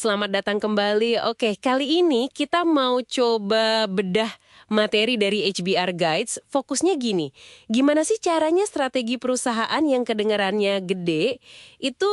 Selamat datang kembali. Oke, kali ini kita mau coba bedah materi dari HBR Guides. Fokusnya gini, gimana sih caranya strategi perusahaan yang kedengarannya gede itu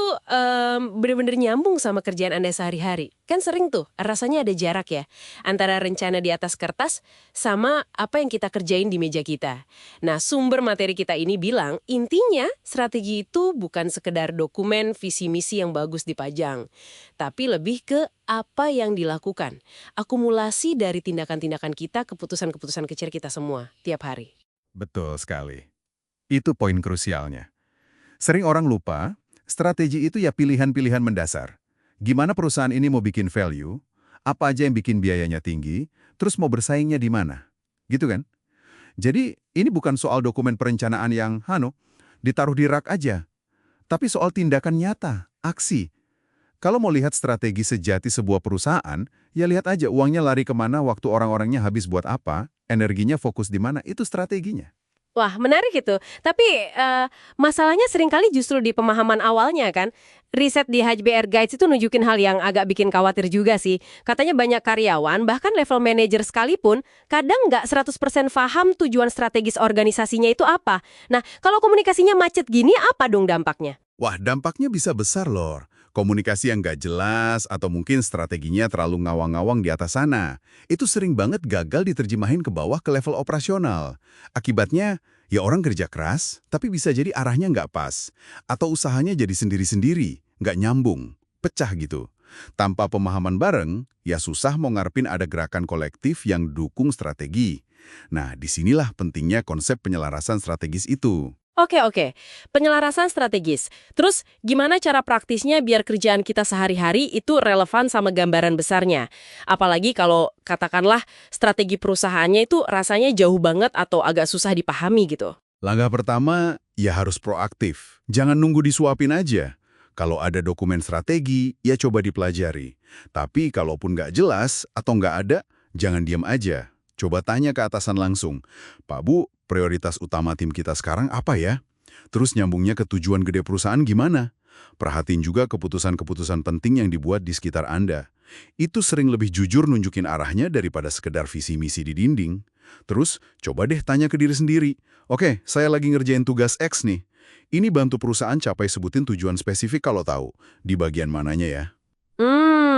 bener-bener nyambung sama kerjaan Anda sehari-hari? Kan sering tuh, rasanya ada jarak ya, antara rencana di atas kertas sama apa yang kita kerjain di meja kita. Nah, sumber materi kita ini bilang, intinya strategi itu bukan sekedar dokumen visi misi yang bagus dipajang, tapi lebih ke apa yang dilakukan. Akumulasi dari tindakan-tindakan kita, keputusan-keputusan kecil kita semua, tiap hari. Betul sekali. Itu poin krusialnya. Sering orang lupa, strategi itu ya pilihan-pilihan mendasar. Gimana perusahaan ini mau bikin value, apa aja yang bikin biayanya tinggi, terus mau bersaingnya di mana. Gitu kan? Jadi ini bukan soal dokumen perencanaan yang, ditaruh di rak aja. Tapi soal tindakan nyata, aksi. Kalau mau lihat strategi sejati sebuah perusahaan, ya lihat aja uangnya lari kemana, waktu orang-orangnya habis buat apa, energinya fokus di mana, itu strateginya. Wah, menarik itu. Tapi masalahnya seringkali justru di pemahaman awalnya kan. Riset di HBR Guides itu nunjukin hal yang agak bikin khawatir juga sih. Katanya banyak karyawan, bahkan level manajer sekalipun, kadang nggak 100% paham tujuan strategis organisasinya itu apa. Nah, kalau komunikasinya macet gini, apa dong dampaknya? Wah, dampaknya bisa besar loh. Komunikasi yang nggak jelas atau mungkin strateginya terlalu ngawang-ngawang di atas sana. Itu sering banget gagal diterjemahin ke bawah ke level operasional. Akibatnya, ya orang kerja keras, tapi bisa jadi arahnya nggak pas. Atau usahanya jadi sendiri-sendiri, nggak nyambung, pecah gitu. Tanpa pemahaman bareng, ya susah mau ngarepin ada gerakan kolektif yang dukung strategi. Nah, disinilah pentingnya konsep penyelarasan strategis itu. Oke. Penyelarasan strategis. Terus, gimana cara praktisnya biar kerjaan kita sehari-hari itu relevan sama gambaran besarnya? Apalagi kalau katakanlah strategi perusahaannya itu rasanya jauh banget atau agak susah dipahami gitu. Langkah pertama, ya harus proaktif. Jangan nunggu disuapin aja. Kalau ada dokumen strategi, ya coba dipelajari. Tapi kalaupun nggak jelas atau nggak ada, jangan diam aja. Coba tanya ke atasan langsung, Pak Bu, prioritas utama tim kita sekarang apa ya? Terus nyambungnya ke tujuan gede perusahaan gimana? Perhatiin juga keputusan-keputusan penting yang dibuat di sekitar Anda. Itu sering lebih jujur nunjukin arahnya daripada sekedar visi misi di dinding. Terus, coba deh tanya ke diri sendiri. Oke, saya lagi ngerjain tugas X nih. Ini bantu perusahaan capai sebutin tujuan spesifik kalau tahu. Di bagian mananya ya?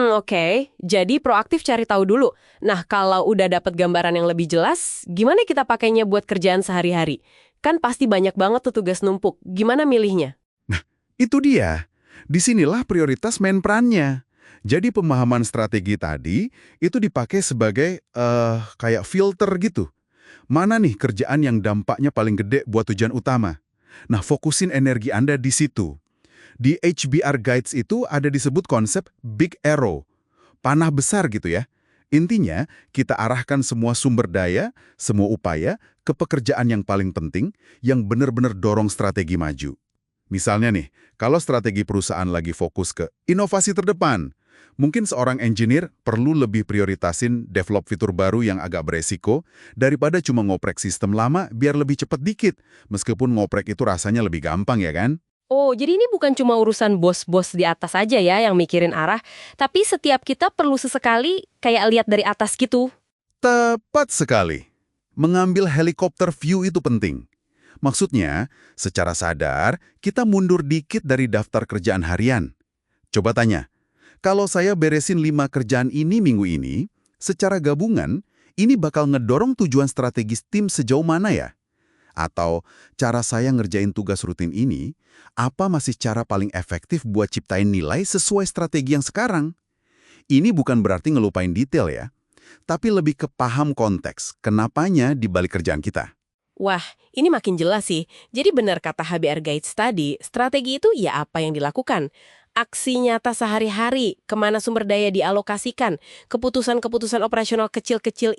Oke. Jadi proaktif cari tahu dulu. Nah, kalau udah dapat gambaran yang lebih jelas, gimana kita pakainya buat kerjaan sehari-hari? Kan pasti banyak banget tuh tugas numpuk. Gimana milihnya? Itu dia. Disinilah prioritas main perannya. Jadi pemahaman strategi tadi itu dipakai sebagai kayak filter gitu. Mana nih kerjaan yang dampaknya paling gede buat tujuan utama? Nah, fokusin energi Anda di situ. Di HBR Guides itu ada disebut konsep Big Arrow, panah besar gitu ya. Intinya, kita arahkan semua sumber daya, semua upaya ke pekerjaan yang paling penting, yang benar-benar dorong strategi maju. Misalnya nih, kalau strategi perusahaan lagi fokus ke inovasi terdepan, mungkin seorang engineer perlu lebih prioritasin develop fitur baru yang agak beresiko daripada cuma ngoprek sistem lama biar lebih cepat dikit, meskipun ngoprek itu rasanya lebih gampang ya kan? Oh, jadi ini bukan cuma urusan bos-bos di atas aja ya yang mikirin arah, tapi setiap kita perlu sesekali kayak lihat dari atas gitu. Tepat sekali. Mengambil helikopter view itu penting. Maksudnya, secara sadar, kita mundur dikit dari daftar kerjaan harian. Coba tanya, kalau saya beresin 5 kerjaan ini minggu ini, secara gabungan, ini bakal ngedorong tujuan strategis tim sejauh mana ya? Atau cara saya ngerjain tugas rutin ini, apa masih cara paling efektif buat ciptain nilai sesuai strategi yang sekarang? Ini bukan berarti ngelupain detail ya, tapi lebih ke paham konteks, kenapanya di balik kerjaan kita. Wah, ini makin jelas sih. Jadi benar kata HBR Guides tadi, strategi itu ya apa yang dilakukan. Aksi nyata sehari-hari, kemana sumber daya dialokasikan, keputusan-keputusan operasional kecil-kecil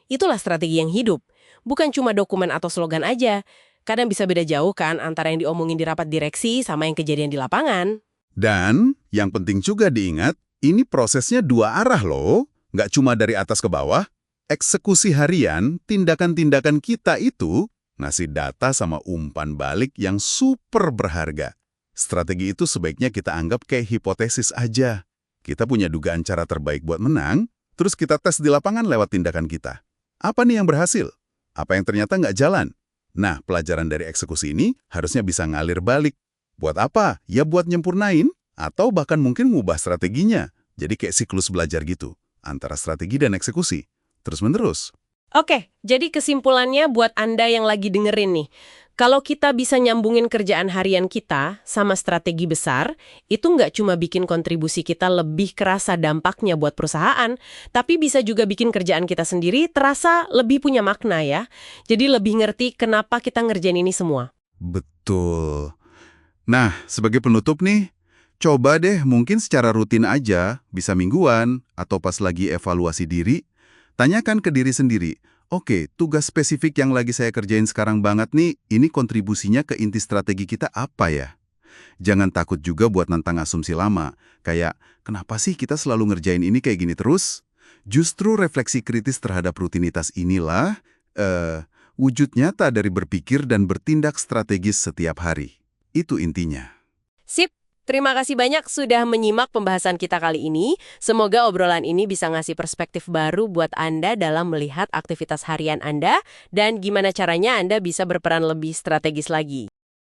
itulah strategi yang hidup. Bukan cuma dokumen atau slogan aja. Kadang bisa beda jauh kan antara yang diomongin di rapat direksi sama yang kejadian di lapangan. Dan yang penting juga diingat, ini prosesnya dua arah loh, nggak cuma dari atas ke bawah. Eksekusi harian, tindakan-tindakan kita itu ngasih data sama umpan balik yang super berharga. Strategi itu sebaiknya kita anggap kayak hipotesis aja. Kita punya dugaan cara terbaik buat menang, terus kita tes di lapangan lewat tindakan kita. Apa nih yang berhasil? Apa yang ternyata nggak jalan? Nah, pelajaran dari eksekusi ini harusnya bisa ngalir balik. Buat apa? Ya buat nyempurnain, atau bahkan mungkin ngubah strateginya. Jadi kayak siklus belajar gitu, antara strategi dan eksekusi. Terus-menerus. Oke, jadi kesimpulannya buat Anda yang lagi dengerin nih. Kalau kita bisa nyambungin kerjaan harian kita sama strategi besar, itu nggak cuma bikin kontribusi kita lebih kerasa dampaknya buat perusahaan, tapi bisa juga bikin kerjaan kita sendiri terasa lebih punya makna ya. Jadi lebih ngerti kenapa kita ngerjain ini semua. Betul. Nah, sebagai penutup nih, coba deh mungkin secara rutin aja, bisa mingguan, atau pas lagi evaluasi diri, tanyakan ke diri sendiri, oke, tugas spesifik yang lagi saya kerjain sekarang banget nih, ini kontribusinya ke inti strategi kita apa ya? Jangan takut juga buat nantang asumsi lama, kayak, kenapa sih kita selalu ngerjain ini kayak gini terus? Justru refleksi kritis terhadap rutinitas inilah, wujud nyata dari berpikir dan bertindak strategis setiap hari. Itu intinya. Sip, terima kasih banyak sudah menyimak pembahasan kita kali ini. Semoga obrolan ini bisa ngasih perspektif baru buat Anda dalam melihat aktivitas harian Anda dan gimana caranya Anda bisa berperan lebih strategis lagi.